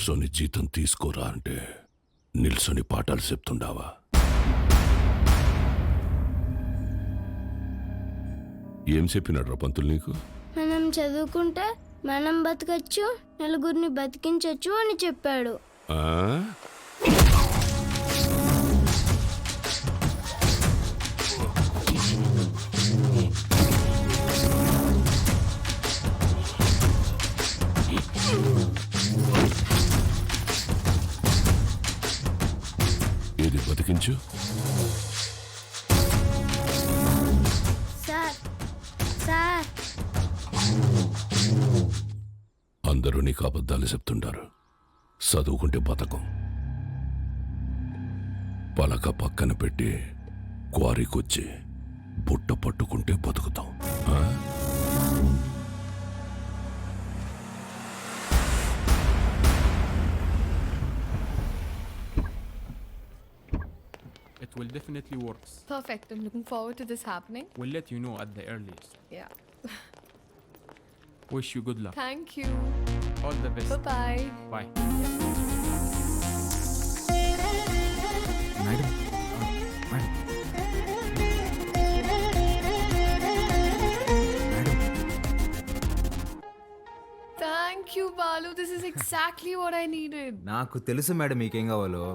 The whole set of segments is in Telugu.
కూర్చొని జీతం తీసుకోరా అంటే నిల్సొని పాఠాలు చెప్తుండావా? ఏం చెప్పినాడు పంతులు నీకు? మనం చదువుకుంటే మనం బతకచ్చు, నలుగురిని బతికించచ్చు అని చెప్పాడు. ఆ? ఏది బతికించు? సార్ సార్ అందరూ నీకు అబద్ధాలు చెప్తుంటారు. చదువుకుంటే బతకం. పలక పక్కన పెట్టి క్వారీకొచ్చి బుట్ట పట్టుకుంటే బతుకుతాం. ఆ? It will definitely work. Perfect. I'm looking forward to this happening. We'll let you know at the earliest. Yeah. Wish you good luck. Thank you. All the best. Bye-bye. Bye. Madam madam Thank you, Balu. This is exactly what I needed. నాకు తెలుసు మేడం మీకేం కావాలో.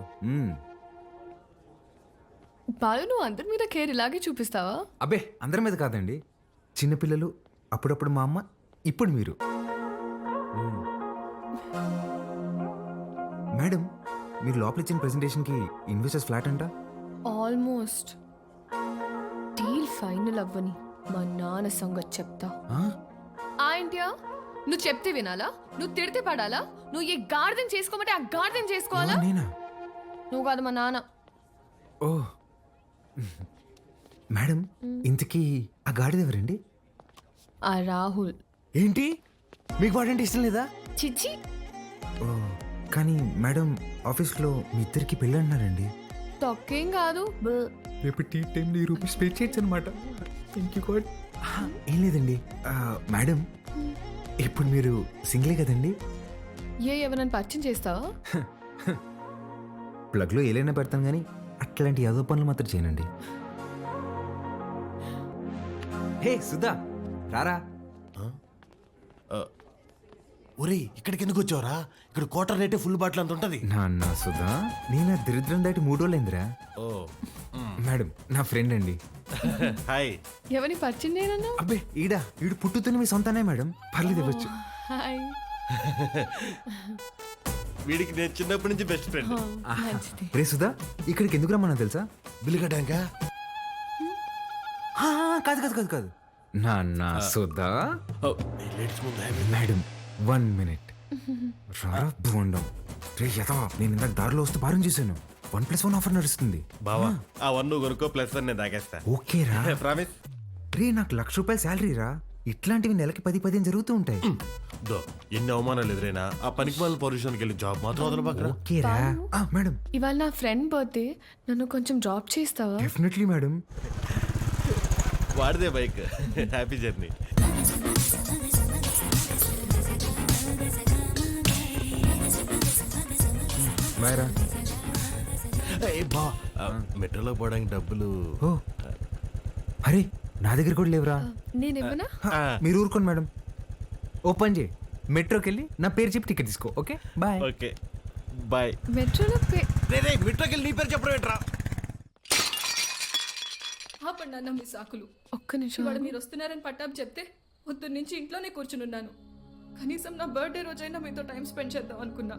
బాలు, నువ్వు అందరి మీద కేర్ ఇలాగే చూపిస్తావా? అబ్బే అందరి మీద కాదండి, చిన్నపిల్లలు, అప్పుడప్పుడు మా అమ్మ, ఇప్పుడు మీరు. మేడం మీరు లోపల ఇచ్చిన ప్రెజెంటేషన్కి ఇన్వెస్టర్స్ ఫ్లాట్ అంట. ఆల్మోస్ట్. డీల్ ఫైనల్ అవ్వని మా నాన్న సంగతి చెప్తా. ఆ ఇంటియా, నువ్వు చెప్తే వినాలా? నువ్వు తిడితే పడాలా? నువ్వు ఏ గార్డెన్ చేసుకోమంటే ఆ గార్డెన్ చేసుకోవాలా? నేనా? నువ్వు కాదు, మా నాన్న. ఓ మేడం, ఇంతకీ ఆ గాడిద ఎవరండి? ఆ రాహుల్. ఏంటి, మీకు వాడంటే ఇష్టం లేదా? చిచ్చి. ఓ కానీ మేడం ఆఫీస్లో మీ ఇద్దరికి పెళ్ళి అంటున్నారండి. తొక్కేం కాదు. రేపు టీ టైంలో ఈ రూపీస్ పే చేయొచ్చు అనమాట. Thank you God. ఏం లేదండి మేడం, ఇప్పుడు మీరు సింగిలే కదండి? ఎవరైనా పరిచయం చేస్తావా? ప్లగ్లో ఏలైనా పెడతాను కానీ అట్లాంటి యాదో పనులు మాత్రం చేయనండి. హే సుధా, రారా. ఒరేయ్, ఇక్కడికి ఎందుకు వచ్చావురా? ఇక్కడ క్వార్టర్ రేటే ఫుల్ బాటిల్ అంత ఉంటది. నాన్న సుధా, నేను ఆ దరిద్రం దాటి 3 రోజులైందిరా. ఓ మేడం నా ఫ్రెండ్ అండి. హాయ్. ఎవరిని పరిచయం చేయనన్నా? అబ్బే ఈడు పుట్టుతున్న మీ సొంతనే మేడం, పర్లేదు ఇవ్వచ్చు. హాయ్. వీడికి నేను చిన్నప్పటి నుంచి బెస్ట్ ఫ్రెండ్. మంచిది. రే సుధా, ఇక్కడికి ఎందుకు రమ్మన్నా తెలుసా? బిల్లు కట్టాక కాదు కాదు కాదు కాదు నాన్న సుధా. లేడీస్ ముందు మేడం 1 minute. రారా బోండం. రే యథా, నేను ఇందాక దారిలో వస్తూ భారం చేశాను. 1+1 ఆఫర్ నడుస్తుంది. బావా, ఆ 1 నువ్వు కొనుక్కో, +1 నేను తాగేస్తా. ఓకే రా. ప్రామిస్. రే నాకు ₹1,00,000 శాలరీ రా. ఇట్లాంటివి నెలకి 10-15 జరుగుతూ ఉంటాయి. దో ఎన్ని అవమానాలు ఎదురైనా ఆ పనికి వాళ్ళ పొజిషన్కి వెళ్ళి జాబ్ మాత్రం వదలబాకరా. ఓకే రా. మేడం ఇవాళ నా ఫ్రెండ్ బర్త్డే, నన్ను కొంచెం డ్రాప్ చేస్తావా? Definitely madam. వాడిదే బైక్. Happy journey. బాయ్ రా. బా, మెట్రోలో పోవడానికి డబ్బులు. ఓ అరే నా దగ్గర కూడా లేవురా. నేను ఇవ్వనా? మీరు ఊరుకోండి మేడం. ఓపెన్ చేయి, మెట్రోకి వెళ్ళి నా పేరు చెప్పి టికెట్ తీసుకో. Okay bye. Okay bye. మెట్రోలో మెట్రోకి వెళ్ళి నీ పేరు చెప్పడం ఏంట్రా? ఆపండి మీ సాకులు. ఒక్క నిమిషం. ఇవాళ మీరు వస్తున్నారని పట్టాపు చెప్తే పొద్దున్న నుంచి ఇంట్లోనే కూర్చునున్నాను. కనీసం నా బర్త్డే రోజైనా మీతో టైం స్పెండ్ చేద్దాం అనుకున్నా,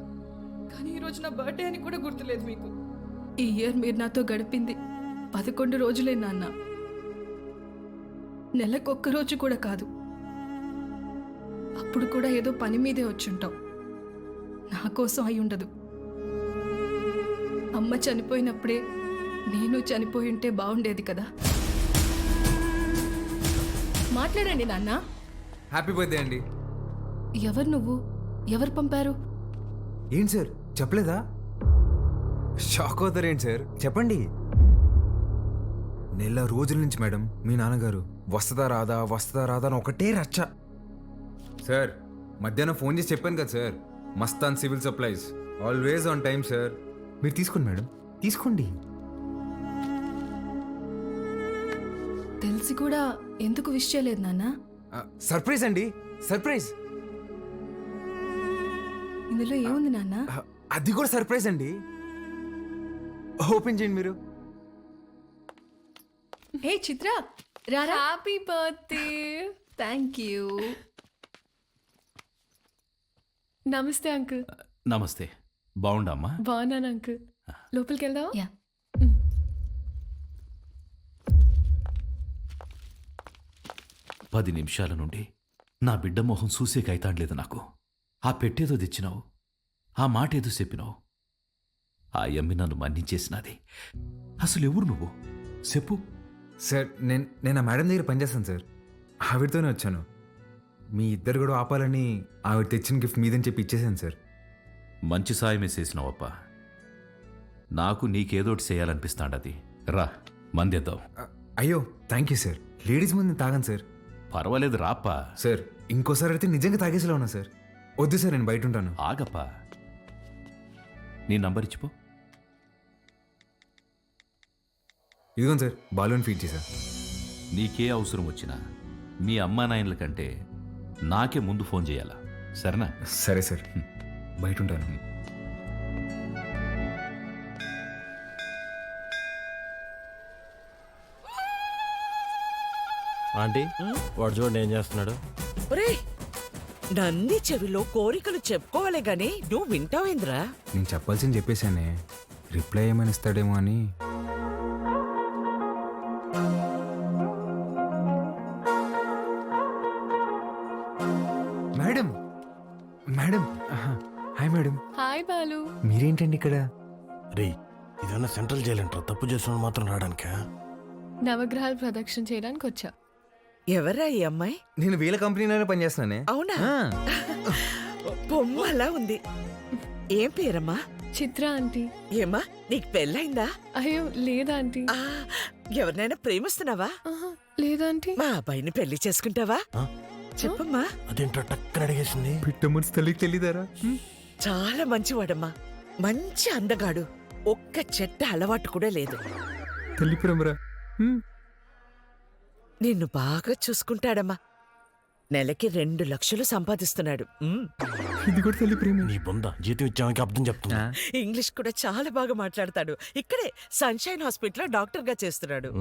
కానీ ఈ రోజు నా బర్త్డే అని కూడా గుర్తులేదు మీకు. ఈ ఇయర్ మీరు నాతో గడిపింది 11 రోజులే నాన్న, నెలకొక్క రోజు కూడా కాదు. అప్పుడు కూడా ఏదో పని మీదే వచ్చుంటాం. నా కోసం అయి ఉండదు. అమ్మ చనిపోయినప్పుడే నేను చనిపోయి ఉంటే బాగుండేది కదా. మాట్లాడండి నాన్న. హ్యాపీ బర్త్డే అండి. ఎవరు నువ్వు? ఎవరు పంపారు? ఏంటి సార్ చెప్పలేదా? షాక్ అవుతారు ఏంటి సార్, చెప్పండి. నెల రోజుల నుంచి మేడం మీ నాన్నగారు వస్తుందా రాదా అని ఒకటే రచ్చ. సార్ మధ్యాహ్నం ఫోన్ చేసి చెప్పాను కదా sir, Mastan civil supplies always on time sir. మీరు తీసుకోండి మేడం, తీసుకోండి. తెలిసి కూడా ఎందుకు విష్ చేయలేదు నాన్న? సర్ప్రైజ్ అండి, సర్ప్రైజ్. ఇందులో ఏముంది నాన్న? అది కూడా సర్ప్రైజ్ అండి. ఓపెన్ చేయండి మీరు. హే చిత్ర, రారా. Happy birthday. Thank you. నమస్తే అంకుల్. నమస్తే, బాగుండమ్మా? బాగున్నాను అంకుల్. లోపలికి వెళ్దాం. యా. 10 నిమిషాల నుండి నా బిడ్డ మొహం చూసే కైతాడలేదు నాకు. ఆ పెట్టేదో తెచ్చినావు, ఆ మాట ఏదో చెప్పినావు. ఆ యమ్మి నన్ను మన్నించేసినది. అసలు ఎవరు నువ్వు చెప్పు. సార్ నేను ఆ మేడం దగ్గర పనిచేస్తాను సార్. ఆవిడతోనే వచ్చాను. మీ ఇద్దరు కూడా ఆపాలని ఆవిడ తెచ్చిన గిఫ్ట్ మీదని చెప్పి ఇచ్చేసాను సార్. మంచి సాయమే చేసినావప్ప. నాకు నీకేదోటి చేయాలనిపిస్తాండది. రా మందేద్దాం. అయ్యో థ్యాంక్ యూ సార్. లేడీస్ ముందు తాగాను సార్. పర్వాలేదు రాప్పా. సార్ ఇంకోసారి అయితే నిజంగా తాగేసేలా ఉన్నా సార్. వద్దు సార్, నేను బయట ఉంటాను. ఆగప్పా, నీ నంబర్ ఇచ్చిపో. ఇదిగోండి సార్, బాలూన్ ఫీడ్ చేశా. నీకే అవసరం వచ్చినా మీ అమ్మా నాయనల కంటే నాకే ముందు ఫోన్ చేయాలా, సరేనా? సరే సార్, బయట ఉంటాను. ఆంటీ వాడు చూడండి ఏం చేస్తున్నాడు. ఒరే నంది చెవిలో కోరికలు చెప్పుకోవాలి గాని నువ్వు వింటావేంద్రా? నేను చెప్పాల్సింది చెప్పేశానే, రిప్లై ఏమైనా ఇస్తాడేమో అని. Madam, madam, hi madam. Hi Balu. మీరేంటండి ఇక్కడ? రే ఇదన్నా సెంట్రల్ జైలు అంటారా? తప్పు చేసిన మాత్రం రావడానికా? నవగ్రహాలు ప్రదక్షిణ చేయడానికి వచ్చా. ఎవరా ఈ అమ్మాయి? నేను వీళ్ళ కంపెనీలోనే పనిచేస్తున్నానే. అవునా? ఆ, బొమ్మలా ఉంది. ఏం పేరమ్మా? చిత్ర ఆంటీ. ఏమ్మా నీకు పెళ్ళైందా? అయ్యో లేదా ఆంటీ. ఆ, ఎవరినైనా ప్రేమిస్తున్నావా? ఆహా, లేదా ఆంటీ. మా అబ్బాయిని పెళ్లి చేసుకుంటావా? ఆ? చెప్పమ్మా. అదేంటో టక్కన అడిగేసింది. పిట్ట మనసు తల్లికి తెలియదారా? చాలా మంచివాడమ్మా, మంచి అందగాడు. ఒక్క చెట్ట అలవాటు కూడా లేదు. తల్లి ప్రేమరా. నిన్ను బాగా చూసుకుంటాడమ్మా. నెలకి 2 లక్షలు సంపాదిస్తున్నాడు. ఇది కూడా తల్లి ప్రేమ. నీ బొంద జీతం ఇచ్చామకి అర్థం చెప్తున్నా. ఇంగ్లీష్ కూడా చాలా బాగా మాట్లాడతాడు. ఇక్కడే సన్షైన్ హాస్పిటల్లో డాక్టర్ గా చేస్తున్నాడు.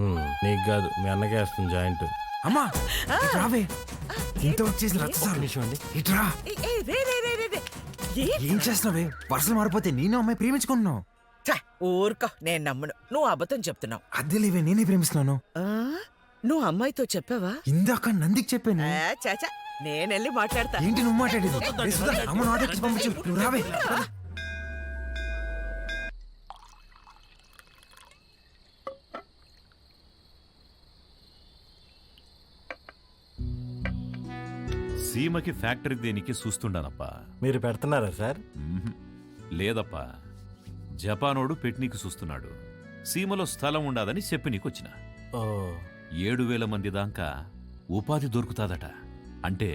నీకు కాదు మీ అన్నకే వస్తుంది జాయింట్. అమ్మా రావే, ఇంత వచ్చేసి రచ్చసారు. నిమిషం అండి. ఇట్రా. ఏం చేస్తున్నావే? పర్సలు మారిపోతే నేను అమ్మాయి ప్రేమించుకుంటున్నావు. ఊరుకో, నేను నమ్మను. నువ్వు అబద్ధం చెప్తున్నావు. అద్దె లేవే, నేనే ప్రేమిస్తున్నాను. ఆ, నువ్వు అమ్మాయితో చెప్పావా? ఇందాక నందికి చెప్పాను. చాచా, నేనెళ్ళి మాట్లాడతా. ఏంటి నువ్వు మాట్లాడేది? ఏ సుధా, అమ్మను ఆటోకి పంపించు. నువ్వు రావే. సీమకి ఫ్యాక్టరీ దేనికి చూస్తుండానప్పా. మీరు పెడుతున్నారా సార్? లేదప్పా, జపానోడు పెట్నీకి చూస్తున్నాడు. సీమలో స్థలం ఉండాదని చెప్పి నీకొచ్చిన. ఓ 7,000 మంది దాకా ఉపాధి దొరుకుతాదట. అంటే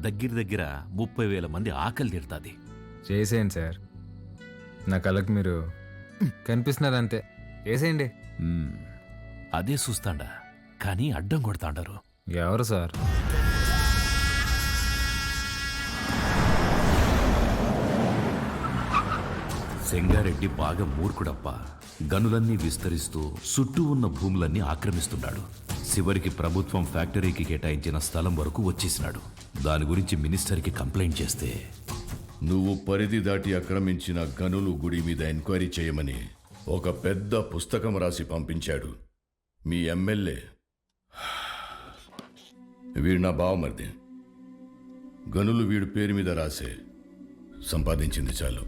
దగ్గర 30,000 మంది ఆకలి తీరుతాది. చేసేయండి సార్, నా కళ్ళకి మీరు కనిపిస్తున్నారంతే. చేసేయండి. అదే చూస్తాండా, కానీ అడ్డం కొడతాండారు. ఎవరు సార్? సెంగారెడ్డి బాగా మూర్ఖుడప్పా. గనులన్నీ విస్తరిస్తూ చుట్టూ ఉన్న భూములన్నీ ఆక్రమిస్తున్నాడు. చివరికి ప్రభుత్వం ఫ్యాక్టరీకి కేటాయించిన స్థలం వరకు వచ్చేసినాడు. దాని గురించి మినిస్టర్కి కంప్లైంట్ చేస్తే, నువ్వు పరిధి దాటి ఆక్రమించిన గనులు గుడి మీద ఎంక్వైరీ చేయమని ఒక పెద్ద పుస్తకం రాసి పంపించాడు మీ ఎమ్మెల్యే. వీడు నా బావమరిది. గనులు వీడి పేరు మీద రాసే, సంపాదించింది చాలు.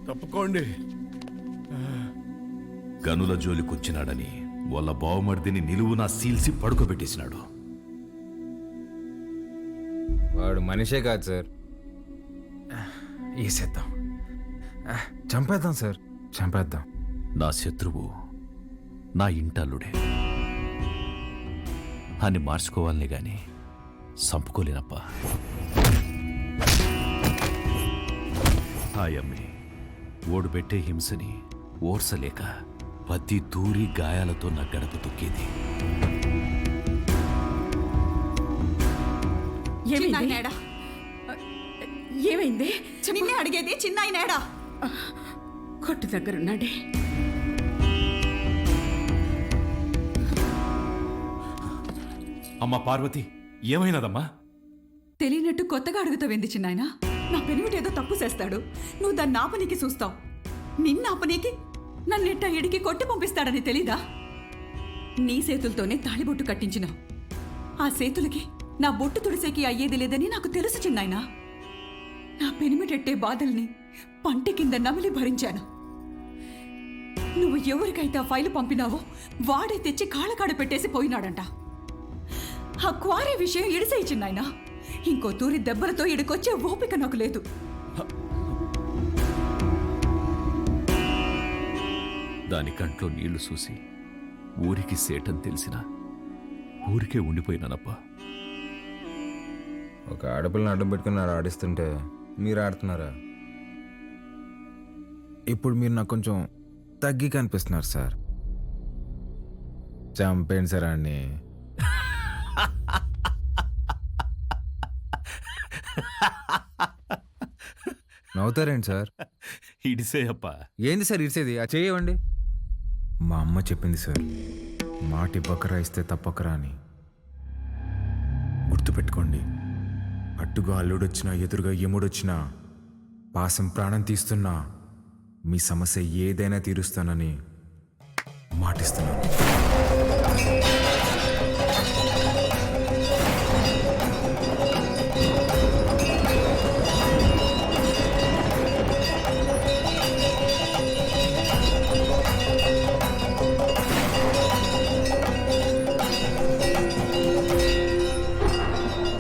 తప్పుకోండి. గనుల జోలికొచ్చినాడని వాళ్ళ బావమర్దిని నిలువునా సీల్సి పడుకోబెట్టేసినాడు. వాడు మనిషే కాదు సార్. వేసేద్దాం, చంపేద్దాం సార్, చంపేద్దాం. నా శత్రువు నా ఇంటల్లుడే. అని మార్చుకోవాలనే గాని సంపుకోలేనప్పా. ఆ యమ్మి ఓడిపెట్టే హింసని ఓర్సలేక పత్తి దూరి గాయాలతో నా గడప తొక్కేది. ఏమైంది? నిన్నే అడిగేది చిన్నాయనేడా? కొట్టు దగ్గరున్నాడే. అమ్మా పార్వతి, ఏమైనదమ్మా? తెలియనట్టు కొత్తగా అడుగుతావేంది చిన్నాయన? నా పెనిమిటి ఏదో తప్పు చేస్తాడు, నువ్వు దాన్ని ఆపనీకి చూస్తావు. నిన్న ఆపనీకి నన్నెట్ట ఎడికి కొట్టి పంపిస్తాడని తెలీదా? నీ చేతులతోనే తాళిబొట్టు కట్టించినావు. ఆ చేతులకి నా బొట్టు తుడిసేకి అయ్యేది లేదని నాకు తెలుసు చిన్నాయన. నా పెనిమిటెట్టే బాధల్ని పంటి కింద నమిలి భరించాను. నువ్వు ఎవరికైతే ఆ ఫైలు పంపినావో వాడే తెచ్చి కాళ్ళకాడ పెట్టేసి పోయినాడంట. ఆ క్వారీ విషయం ఇడిసేయి చిన్నాయన. ఇంకో తూరి దెబ్బలతో ఇడికొచ్చే ఓపిక నాకు లేదు. దాని కంట్లో నీళ్లు చూసి ఊరికి సేటని తెలిసినా ఊరికే ఉండిపోయినానప్పా. ఒక ఆడపిల్లని అడ్డం పెట్టుకుని ఆడిస్తుంటే మీరు ఆడుతున్నారా? ఇప్పుడు మీరు నాకు కొంచెం తగ్గి కనిపిస్తున్నారు సార్. చంపేయండి సార్ అన్ని. నవ్వుతారేంటి సార్? ఇడిసే అప్పా. ఏంది సార్ ఇడిసేది? ఆ చేయవండి. మా అమ్మ చెప్పింది సార్, మాట ఇవ్వకరా ఇస్తే తప్పకరా అని. గుర్తుపెట్టుకోండి, అట్టుగా అల్లుడొచ్చినా ఎదురుగా యముడొచ్చినా పాసం ప్రాణం తీస్తున్నా మీ సమస్య ఏదైనా తీరుస్తానని మాటిస్తున్నాను.